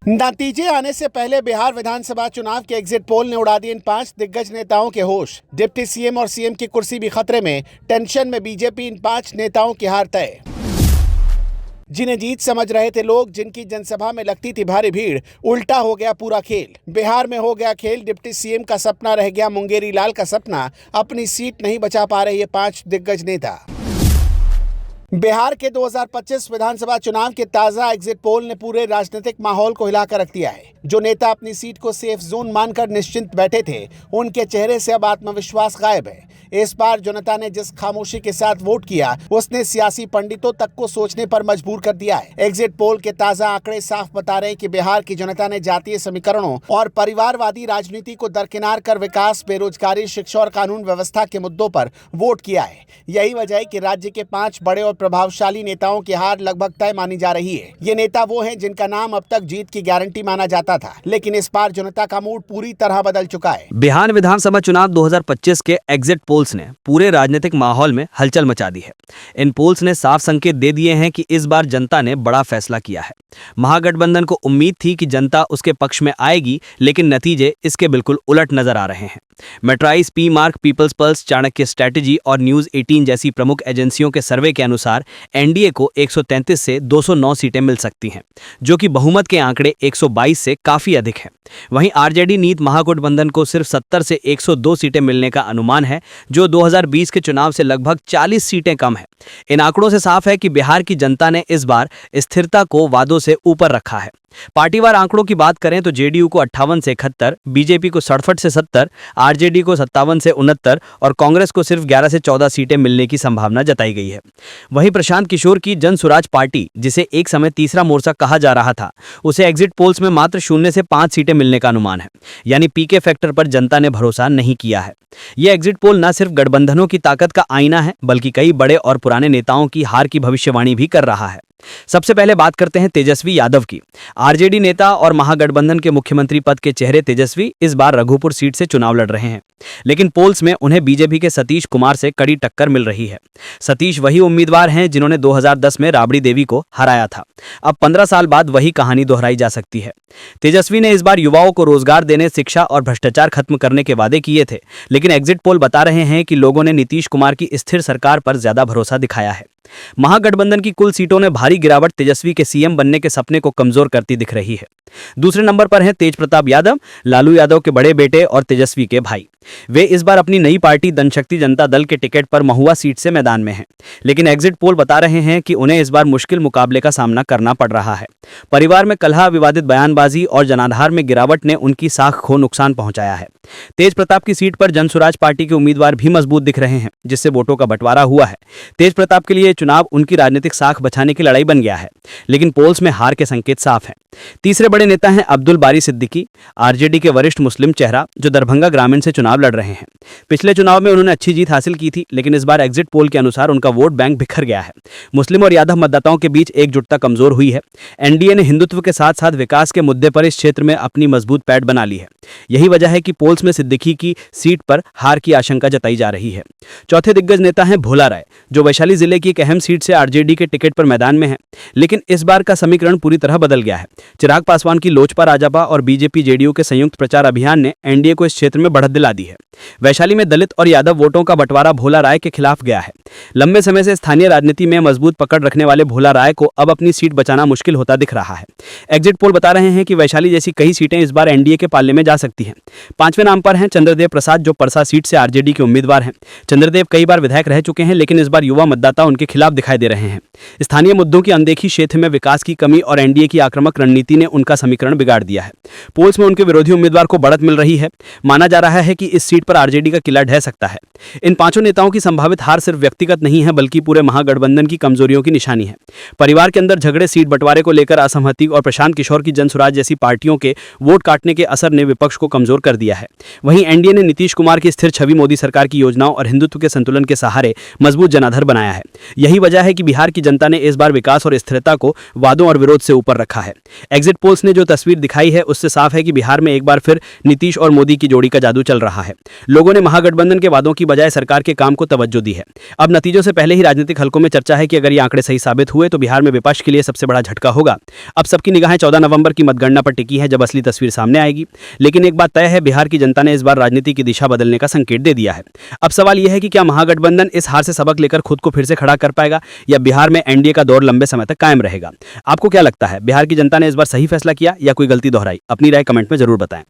नतीजे आने से पहले बिहार विधानसभा चुनाव के एग्जिट पोल ने उड़ा दिए इन 5 दिग्गज नेताओं के होश। डिप्टी सीएम और सीएम की कुर्सी भी खतरे में। टेंशन में बीजेपी, इन 5 नेताओं की हार तय। जिन्हें जीत समझ रहे थे लोग, जिनकी जनसभा में लगती थी भारी भीड़, उल्टा हो गया पूरा खेल। बिहार में हो गया खेल। डिप्टी सीएम का सपना रह गया मुंगेरी लाल का सपना। अपनी सीट नहीं बचा पा रहे ये 5 दिग्गज नेता। बिहार के 2025 विधानसभा चुनाव के ताजा एग्जिट पोल ने पूरे राजनीतिक माहौल को हिलाकर रख दिया है। जो नेता अपनी सीट को सेफ जोन मानकर निश्चिंत बैठे थे, उनके चेहरे से अब आत्मविश्वास गायब है। इस बार जनता ने जिस खामोशी के साथ वोट किया, उसने सियासी पंडितों तक को सोचने पर मजबूर कर दिया है। एग्जिट पोल के ताजा आंकड़े साफ बता रहे हैं कि बिहार की जनता ने जातीय समीकरणों और परिवारवादी राजनीति को दरकिनार कर विकास, बेरोजगारी, शिक्षा और कानून व्यवस्था के मुद्दों पर वोट किया है। यही वजह है कि राज्य के 5 बड़े और प्रभावशाली नेताओं की हार लगभग तय मानी जा रही है। ये नेता वो हैं जिनका नाम अब तक जीत की गारंटी माना जाता था, लेकिन इस बार जनता का मूड पूरी तरह बदल चुका है। बिहार विधानसभा चुनाव 2025 के एग्जिट पोल्स ने पूरे राजनीतिक माहौल में हलचल मचा दी है। इन पोल्स ने साफ संकेत दे दिए हैं कि इस बार जनता ने बड़ा फैसला किया है। महागठबंधन को उम्मीद थी कि जनता उसके पक्ष में आएगी, लेकिन नतीजे इसके बिल्कुल उलट नजर आ रहे हैं। Matrize, P Marq, Peoples Pulse, Chanakya Strategy और न्यूज 18 जैसी प्रमुख एजेंसियों के सर्वे के अनुसार एनडीए को 133 से 209 सीटें मिल सकती हैं, जो कि बहुमत के आंकड़े 122 से काफी अधिक है। वहीं आरजेडी नीत महागठबंधन को सिर्फ 70 से 102 सीटें मिलने का अनुमान है, जो 2020 के चुनाव से लगभग 40 सीटें कम है। इन आंकड़ों से साफ है कि बिहार की जनता ने इस बार स्थिरता को वादों से ऊपर रखा है। पार्टीवार आंकड़ों की बात करें तो जेडीयू को 58 से 71, बीजेपी को 67 से 70, आरजेडी को 57 से 69 और कांग्रेस को सिर्फ 11 से 14 सीटें मिलने की संभावना जताई गई है। वहीं प्रशांत किशोर की जन सुराज पार्टी, जिसे एक समय तीसरा मोर्चा कहा जा रहा था, उसे एग्जिट पोल्स में मात्र 0 से 5 सीटें मिलने का अनुमान है। यानी पीके फैक्टर पर जनता ने भरोसा नहीं किया है। यह एग्जिट पोल न सिर्फ गठबंधनों की ताकत का आईना है, बल्कि कई बड़े और पुराने नेताओं की हार की भविष्यवाणी भी कर रहा है। सबसे पहले बात करते हैं तेजस्वी यादव की। आरजेडी नेता और महागठबंधन के मुख्यमंत्री पद के चेहरे तेजस्वी इस बार रघुपुर सीट से चुनाव लड़ रहे हैं, लेकिन पोल्स में उन्हें बीजेपी के सतीश कुमार से कड़ी टक्कर मिल रही है। सतीश वही उम्मीदवार हैं जिन्होंने 2010 में राबड़ी देवी को हराया था। अब 15 साल बाद वही कहानी दोहराई जा सकती है। तेजस्वी ने इस बार युवाओं को रोजगार देने, शिक्षा और भ्रष्टाचार खत्म करने के वादे किए थे, लेकिन एग्जिट पोल बता रहे हैं कि लोगों ने नीतीश कुमार की स्थिर सरकार पर ज्यादा भरोसा दिखाया है। महागठबंधन की कुल सीटों में भारी गिरावट तेजस्वी के सीएम बनने के सपने को कमजोर करती दिख रही है। दूसरे नंबर पर हैं तेज प्रताप यादव, लालू यादव के बड़े बेटे और तेजस्वी के भाई। वे इस बार अपनी नई पार्टी जनशक्ति जनता दल के टिकट पर महुआ सीट से मैदान में हैं, लेकिन एग्जिट पोल बता रहे हैं कि उन्हें इस बार मुश्किल मुकाबले का सामना करना पड़ रहा है। परिवार में कलह, विवादित बयानबाजी और जनाधार में गिरावट ने उनकी साख को नुकसान पहुंचाया है। तेज प्रताप की सीट पर जनसुराज पार्टी के उम्मीदवार भी मजबूत दिख रहे हैं, जिससे वोटों का बंटवारा हुआ है। तेज प्रताप के लिए चुनाव उनकी राजनीतिक साख बचाने की लड़ाई बन गया है, लेकिन पोल्स में हार के संकेत साफ हैं। तीसरे बड़े नेता हैं अब्दुल बारी सिद्दीकी, आरजेडी के वरिष्ठ मुस्लिम चेहरा, जो दरभंगा ग्रामीण से चुनाव लड़ रहे हैं। पिछले चुनाव में उन्होंने अच्छी जीत हासिल की थी, लेकिन इस बार एग्जिट पोल के अनुसार उनका वोट बैंक बिखर गया है। मुस्लिम और यादव मतदाताओं के बीच एकजुटता कमजोर हुई है। एनडीए ने हिंदुत्व के साथ साथ विकास के मुद्दे पर इस क्षेत्र में अपनी मजबूत पैठ बना ली है। यही वजह है कि पोल्स में सिद्दीकी की सीट पर हार की आशंका जताई जा रही है। चौथे दिग्गज नेता हैं भोला राय, जो वैशाली जिले की एक अहम सीट से आरजेडी के टिकट पर मैदान में है, लेकिन इस बार का समीकरण पूरी तरह बदल गया है। चिराग पासवान की लोजपा राजपा और बीजेपी जेडीयू के संयुक्त प्रचार अभियान ने एनडीए को इस क्षेत्र में बढ़त दिला दी है। वैशाली में दलित और यादव वोटों का बंटवारा भोला राय के खिलाफ गया है। लंबे समय से स्थानीय राजनीति में मजबूत पकड़ रखने वाले भोला राय को अब अपनी सीट बचाना मुश्किल होता दिख रहा है। एग्जिट पोल बता रहे हैं कि वैशाली जैसी कई सीटें इस बार एनडीए के पाले में जा सकती हैं। पांचवें नाम पर हैं चंद्रदेव प्रसाद, जो परसा सीट से आरजेडी के उम्मीदवार हैं। चंद्रदेव कई बार विधायक रह चुके हैं, लेकिन इस बार युवा मतदाता उनके खिलाफ दिखाई दे रहे हैं। स्थानीय मुद्दों की अनदेखी, क्षेत्र में विकास की कमी और एनडीए की आक्रामक रणनीति ने उनका समीकरण बिगाड़ दिया है। पोल्स में उनके विरोधी उम्मीदवार को बढ़त मिल रही है। माना जा रहा है कि इस सीट पर आरजेडी का किला ढह सकता है। इन पांचों नेताओं की संभावित हार सिर्फ व्यक्तिगत नहीं है, बल्कि पूरे महागठबंधन की कमजोरियों की निशानी है। परिवार के अंदर झगड़े, सीट बंटवारे को लेकर असहमति और प्रशांत किशोर की जनसुराज जैसी पार्टियों के वोट काटने के असर ने विपक्ष को कमजोर कर दिया है। वहीं एनडीए ने नीतीश कुमार की स्थिर छवि, मोदी सरकार की योजनाओं और हिंदुत्व के संतुलन के सहारे मजबूत जनाधार बनाया है। यही वजह है कि बिहार की जनता ने इस बार विकास और स्थिरता को वादों और विरोध से ऊपर रखा है। एग्जिट पोल्स ने जो तस्वीर दिखाई है, उससे साफ है कि बिहार में एक बार फिर नीतीश और मोदी की जोड़ी का जादू चल रहा है। रहा है। लोगों ने महागठबंधन के वादों की बजाय सरकार के काम को तवज्जो दी है। अब नतीजों से पहले ही राजनीतिक हलकों में चर्चा है कि अगर ये आंकड़े सही साबित हुए तो बिहार में विपक्ष के लिए सबसे बड़ा झटका होगा। अब सबकी निगाहें 14 नवंबर की मतगणना पर टिकी है, जब असली तस्वीर सामने आएगी। लेकिन एक बात तय है, बिहार की जनता ने इस बार राजनीति की दिशा बदलने का संकेत दे दिया है। अब सवाल यह है कि क्या महागठबंधन इस हार से सबक लेकर खुद को फिर से खड़ा कर पाएगा या बिहार में एनडीए का दौर लंबे समय तक कायम रहेगा। आपको क्या लगता है, बिहार की जनता ने इस बार सही फैसला किया या कोई गलती दोहराई? अपनी राय कमेंट में जरूर बताएं।